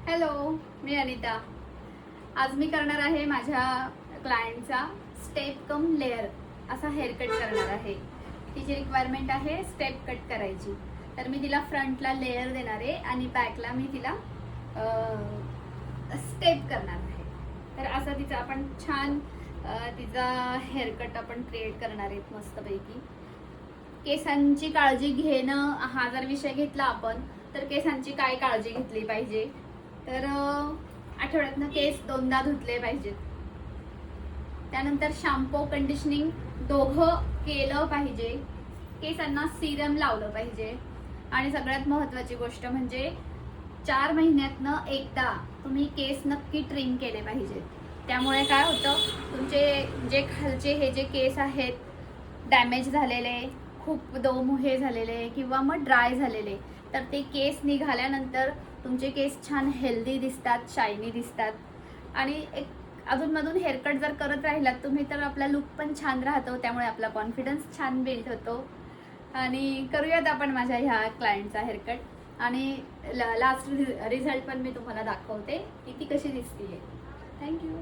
Hello, मी अनिता। आज मी करणार आहे माझ्या क्लायंटचा स्टेप कम लेअर असा हेअरकट करणार आहे। तिची रिक्वायरमेंट आहे स्टेप कट करायची, तर मी तिला फ्रंटला लेअर देणार आहे आणि बॅकला मी तिला स्टेप करणार आहे। तर असा तिचा आपण छान तिचा हेअरकट आपण क्रिएट करणार आहेत मस्तपैकी। केसांची काळजी घेणं हा जर विषय घेतला आपण, तर केसांची काय काळजी घेतली पाहिजे, तर आठवड्यातनं केस 2दा धुतले पाहिजेत। त्यानंतर शॅम्पू कंडिशनिंग दोघं केलं पाहिजे। केसांना सिरम लावलं पाहिजे आणि सगळ्यात महत्त्वाची गोष्ट म्हणजे 4 महिन्यातनं एकदा तुम्ही केस नक्की ट्रिम केले पाहिजेत। त्यामुळे काय होतं, तुमचे जे खालचे हे जे केस आहेत डॅमेज झालेले, खूप दोमुहे झालेले किंवा मग ड्राय झालेले, तर ते केस निघाल्यानंतर तुमचे केस छान हेल्दी दिसतात, शायनी दिसतात। आणि एक अधूनमधून हेअरकट जर करत राहिलात तुम्ही तर आपला लुक पण छान राहतो, त्यामुळे आपला कॉन्फिडन्स छान बिल्ड होतो। आणि करूयात आपण माझ्या ह्या क्लायंटचा हेअरकट आणि लास्ट रिझल्ट पण मी तुम्हाला दाखवते की ती कशी दिसते। थँक्यू।